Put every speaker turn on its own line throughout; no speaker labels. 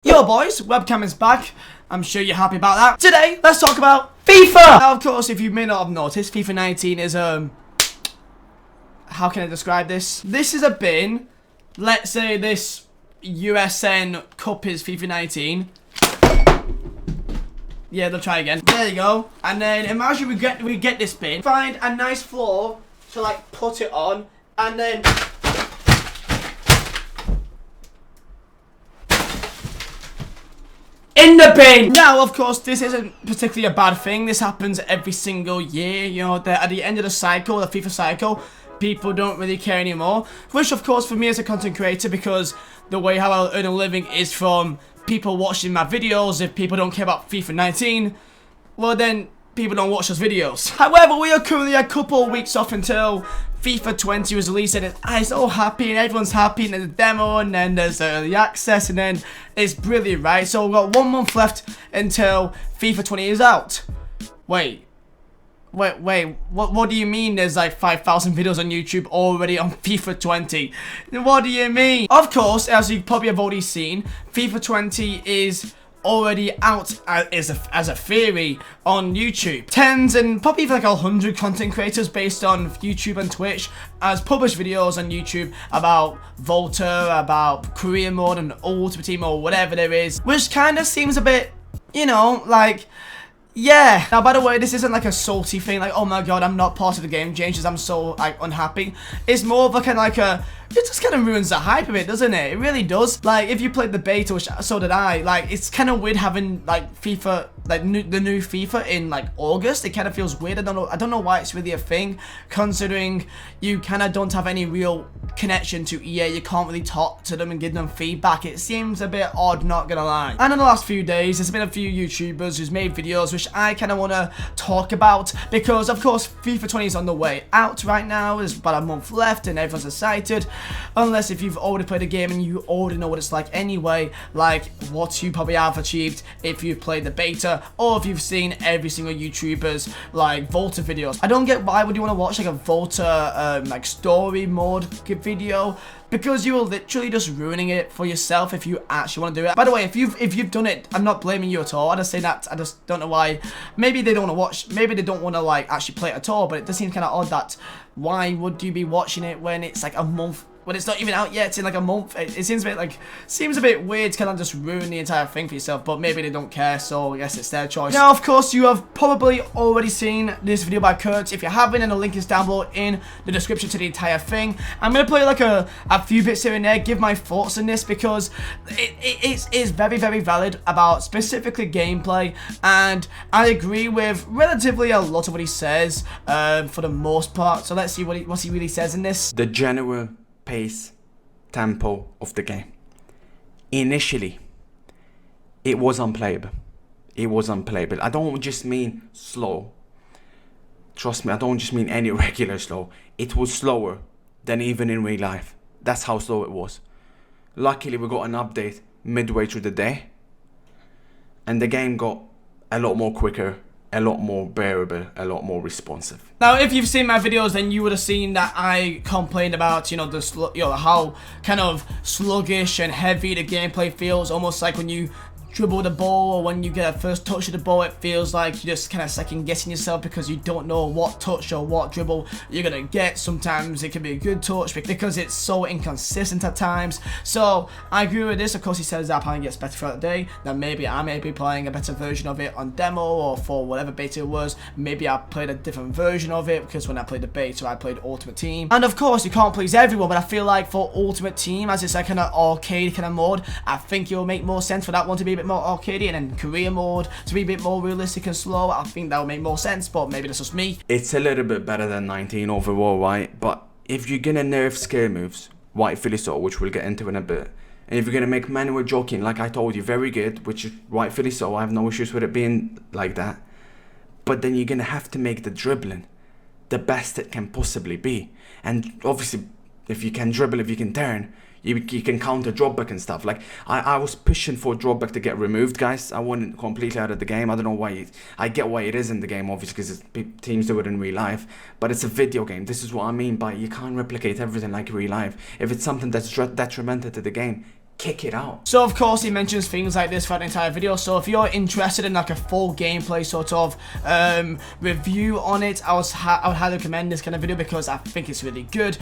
Yo boys, webcam is back. I'm sure you're happy about that. Today, let's talk about FIFA! Now of course, if you may not have noticed, FIFA 19 is how can I describe this? This is a bin. Let's say this USN Cup is FIFA 19. Yeah, they'll try again. There you go. And then imagine we get this bin, find a nice floor to like put it on, and then in the bin! Now, of course, this isn't particularly a bad thing. This happens every single year. You know, at the end of the cycle, the FIFA cycle, people don't really care anymore. Which, of course, for me as a content creator, because the way how I'll earn a living is from people watching my videos. If people don't care about FIFA 19, well then, people don't watch those videos. However, we are currently a couple of weeks off until FIFA 20 was released, and it's all happy and everyone's happy, and there's a demo and then there's early access and then it's brilliant, right? So we've got 1 month left until FIFA 20 is out. Wait, what do you mean there's like 5,000 videos on YouTube already on FIFA 20? What do you mean? Of course, as you probably have already seen, FIFA 20 is already out as a theory on YouTube. Tens and probably even like 100 content creators based on YouTube and Twitch has published videos on YouTube about Volta, about career mode and Ultimate Team or whatever there is, which kind of seems a bit, you know, like, yeah. Now, by the way, this isn't like a salty thing, like, oh my god, I'm not part of the game changes, I'm so like unhappy. It's more of a kind of like a, it just kind of ruins the hype of it, doesn't it? It really does. Like, if you played the beta, which so did I, like, it's kind of weird having like FIFA, like the new FIFA in like August. It kind of feels weird. I don't know why it's really a thing, considering you kind of don't have any real connection to EA. You can't really talk to them and give them feedback. It seems a bit odd, not gonna lie. And in the last few days, there's been a few YouTubers who's made videos which I kind of want to talk about, because of course FIFA 20 is on the way out right now. There's about a month left and everyone's excited, unless if you've already played the game and you already know what it's like anyway, like what you probably have achieved if you've played the beta, or if you've seen every single YouTuber's like Volta videos. I don't get why would you want to watch like a Volta like story mode video, because you are literally just ruining it for yourself if you actually want to do it. By the way, if you've done it, I'm not blaming you at all. I just say that I just don't know why. Maybe they don't want to watch, maybe they don't want to like actually play it at all, but it does seem kind of odd that why would you be watching it when it's like a month, when it's not even out yet, it's in like a month. It seems a bit like, seems a bit weird to kind of just ruin the entire thing for yourself, but maybe they don't care, so I guess it's their choice. Now, of course, you have probably already seen this video by Kurt. If you haven't, and the link is down below in the description to the entire thing. I'm going to play like a few bits here and there, give my thoughts on this, because it is very, very valid about specifically gameplay, and I agree with relatively a lot of what he says for the most part. So let's see what he really says in this.
The general pace, tempo of the game. Initially, it was unplayable. It was unplayable. I don't just mean slow. Trust me, I don't just mean any regular slow. It was slower than even in real life. That's how slow it was. Luckily, we got an update midway through the day, and the game got a lot more quicker, a lot more bearable, a lot more responsive.
Now, if you've seen my videos, then you would have seen that I complained about, you know, how kind of sluggish and heavy the gameplay feels, almost like when you dribble the ball, or when you get a first touch of the ball, it feels like you're just kind of second guessing yourself because you don't know what touch or what dribble you're gonna get. Sometimes it can be a good touch because it's so inconsistent at times. So I agree with this. Of course, he says that apparently gets better throughout the day. Then maybe I may be playing a better version of it on demo, or for whatever beta it was. Maybe I played a different version of it, because when I played the beta, I played Ultimate Team. And of course, you can't please everyone, but I feel like for Ultimate Team, as it's like kind of arcade kind of mode, I think it will make more sense for that one to be a bit more arcadey, and then career mode to be a bit more realistic and slow. I think that would make more sense, but maybe that's just me.
It's a little bit better than 19 overall, right? But if you're gonna nerf skill moves, rightfully so, which we'll get into in a bit, and if you're gonna make manual jogging, like I told you, very good, which is rightfully so, I have no issues with it being like that, but then you're gonna have to make the dribbling the best it can possibly be. And obviously, if you can dribble, if you can turn, you can counter dropback and stuff. Like, I was pushing for dropback to get removed, guys. I wanted completely out of the game. I don't know why. I get why it is in the game, obviously, because teams do it in real life. But it's a video game. This is what I mean by you can't replicate everything like real life. If it's something that's detrimental to the game, kick it out.
So of course he mentions things like this throughout the entire video, so if you're interested in like a full gameplay sort of review on it, I would highly recommend this kind of video because I think it's really good.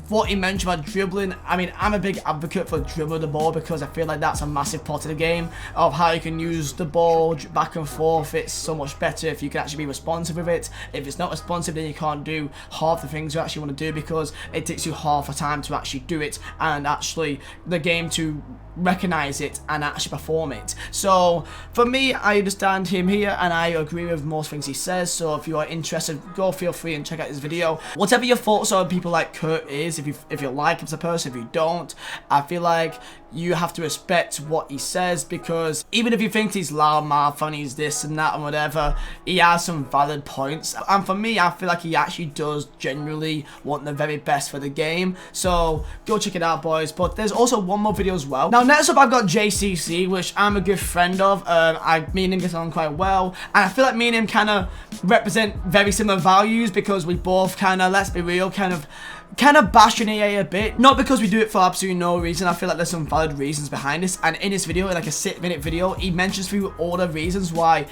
What he mentioned about dribbling, I mean, I'm a big advocate for dribbling the ball because I feel like that's a massive part of the game of how you can use the ball back and forth. It's so much better if you can actually be responsive with it. If it's not responsive, then you can't do half the things you actually want to do because it takes you half the time to actually do it and actually the game to recognize it and actually perform it. So for me, I understand him here and I agree with most things he says. So if you are interested, go feel free and check out this video. Whatever your thoughts on people like Kurt is, if you like him as a person, if you don't, I feel like you have to respect what he says because even if you think he's loudmouth and he's this and that and whatever, he has some valid points. And for me, I feel like he actually does genuinely want the very best for the game. So go check it out, boys. But there's also one more video as well. Now next up, I've got JCC, which I'm a good friend of. Me and him get on quite well, and I feel like me and him kind of represent very similar values because we both kind of, let's be real, kind of bashing EA a bit, not because we do it for absolutely no reason. I feel like there's some valid reasons behind this, and in this video, like a 6-minute video, he mentions through all the reasons why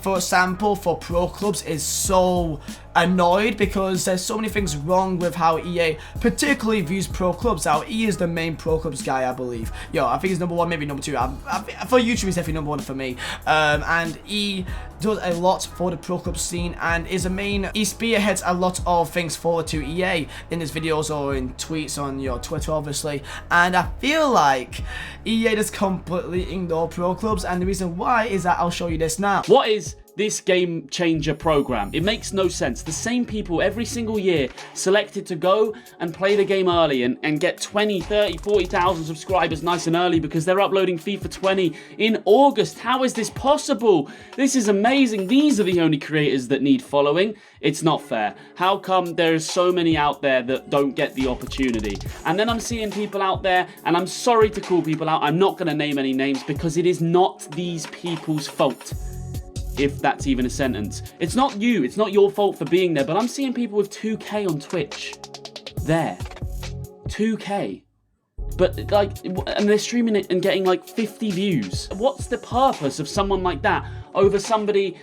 for example, for pro clubs is so annoyed because there's so many things wrong with how EA particularly views pro clubs. Now, he is the main pro clubs guy, I believe. I think he's number 1, maybe number 2. For YouTube, he's definitely number 1 for me. And he does a lot for the pro club scene and is he spearheads a lot of things forward to EA in his videos or in tweets on your Twitter, obviously. And I feel like EA just completely ignore pro clubs, and the reason why is that I'll show you this now.
What is this game changer program? It makes no sense. The same people every single year selected to go and play the game early and get 20, 30, 40,000 subscribers nice and early because they're uploading FIFA 20 in August. How is this possible? This is amazing. These are the only creators that need following. It's not fair. How come there's so many out there that don't get the opportunity? And then I'm seeing people out there, and I'm sorry to call people out, I'm not going to name any names because it is not these people's fault. If that's even a sentence. It's not you, it's not your fault for being there, but I'm seeing people with 2K on Twitch. There. 2K. But like, and they're streaming it and getting like 50 views. What's the purpose of someone like that over somebody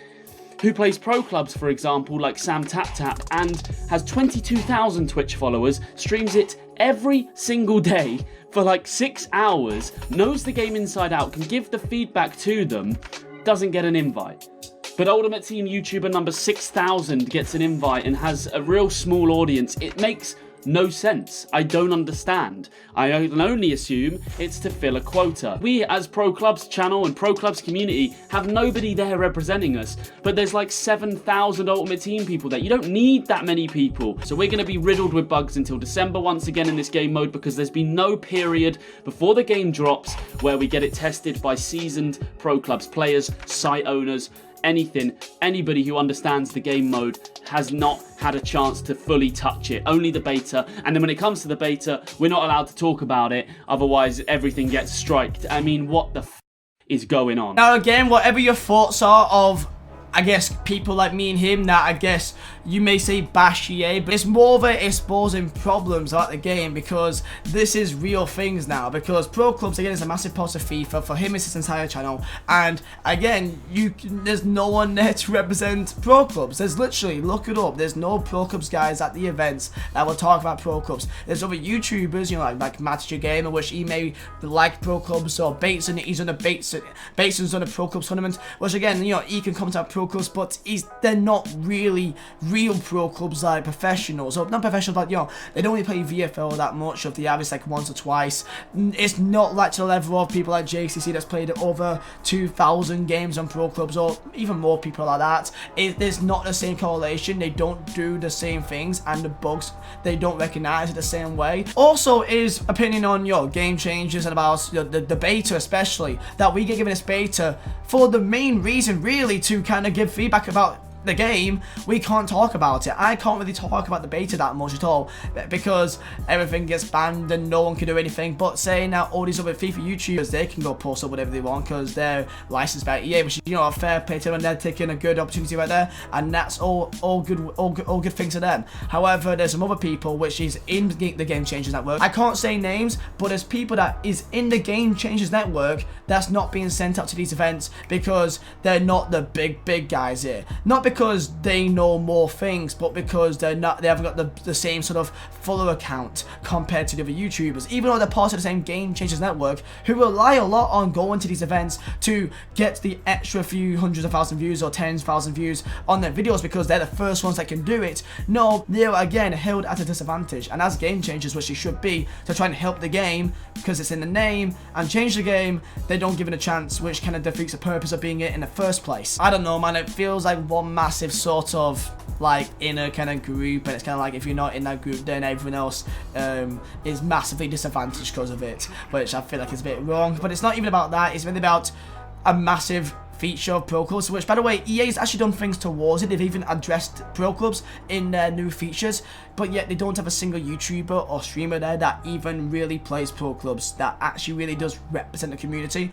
who plays pro clubs, for example, like Sam Tap Tap, and has 22,000 Twitch followers, streams it every single day for like 6 hours, knows the game inside out, can give the feedback to them, doesn't get an invite. But Ultimate Team YouTuber number 6,000 gets an invite and has a real small audience. It makes no sense. I don't understand. I can only assume it's to fill a quota. We as Pro Clubs channel and Pro Clubs community have nobody there representing us, but there's like 7,000 Ultimate Team people there. You don't need that many people. So we're going to be riddled with bugs until December once again in this game mode because there's been no period before the game drops where we get it tested by seasoned Pro Clubs players, site owners, anybody who understands the game mode has not had a chance to fully touch it. Only the beta, and then when it comes to the beta, we're not allowed to talk about it, otherwise everything gets striked. I mean, what the f is going on?
Now again, whatever your thoughts are of, I guess, people like me and him that I guess you may say bash EA, but it's more of a exposing problems about the game because this is real things now. Because pro clubs, again, is a massive part of FIFA. For him, it's his entire channel, and again, there's no one there to represent pro clubs. There's literally, look it up, there's no pro clubs guys at the events that will talk about pro clubs. There's other YouTubers, you know, like Match Gamer, which he may like pro clubs, or Bateson, he's on a Bateson's on a pro clubs tournament, which again, you know, he can comment on pro clubs, but they're not really real pro clubs like professionals, or not professionals, but you know, they don't really play VFL that much, of the average like once or twice. It's not like to the level of people like JCC that's played over 2,000 games on pro clubs, or even more people like that. There's not the same correlation, they don't do the same things, and the bugs, they don't recognize it the same way. Also, his opinion on your game changes and about the beta, especially, that we get given this beta for the main reason really to kind of give feedback about the game, we can't talk about it. I can't really talk about the beta that much at all because everything gets banned and no one can do anything. But say now all these other FIFA YouTubers, they can go post up whatever they want because they're licensed by EA, which is, you know, a fair play to them, and they're taking a good opportunity right there, and that's all good things to them. However, there's some other people which is in the Game Changers Network. I can't say names, but there's people that is in the Game Changers Network that's not being sent out to these events because they're not the big guys here. Not because they know more things, but because they haven't got the same sort of follower account compared to the other YouTubers, even though they're part of the same Game Changers Network, who rely a lot on going to these events to get the extra few hundreds of thousand views or tens of thousand views on their videos because they're the first ones that can do it. No, they're again held at a disadvantage, and as Game Changers, which they should be, to try and help the game because it's in the name and change the game, they don't give it a chance, which kind of defeats the purpose of being it in the first place. I don't know, man, it feels like one massive sort of like inner kind of group, and it's kind of like if you're not in that group, then everyone else is massively disadvantaged because of it, which I feel like is a bit wrong. But it's not even about that, it's really about a massive feature of pro clubs, which by the way, EA's actually done things towards it. They've even addressed pro clubs in their new features, but yet they don't have a single YouTuber or streamer there that even really plays pro clubs, that actually really does represent the community.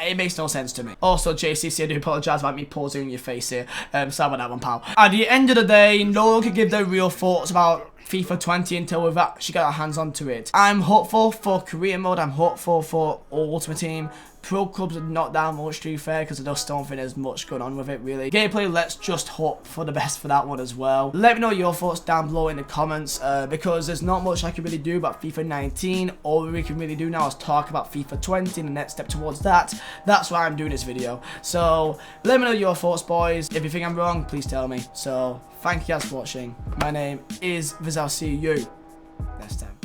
It makes no sense to me. Also, JCC, I do apologise about me pausing in your face here. Sorry about that one, pal. At the end of the day, no one can give their real thoughts about FIFA 20 until we've actually got our hands onto it. I'm hopeful for career mode, I'm hopeful for Ultimate Team. Pro clubs are not that much, to be fair, because I just don't think there's much going on with it, really. Gameplay, let's just hope for the best for that one as well. Let me know your thoughts down below in the comments, because there's not much I can really do about FIFA 19. All we can really do now is talk about FIFA 20 and the next step towards that. That's why I'm doing this video. So, let me know your thoughts, boys. If you think I'm wrong, please tell me. So, thank you guys for watching. My name is Vizeh. I'll see you next time.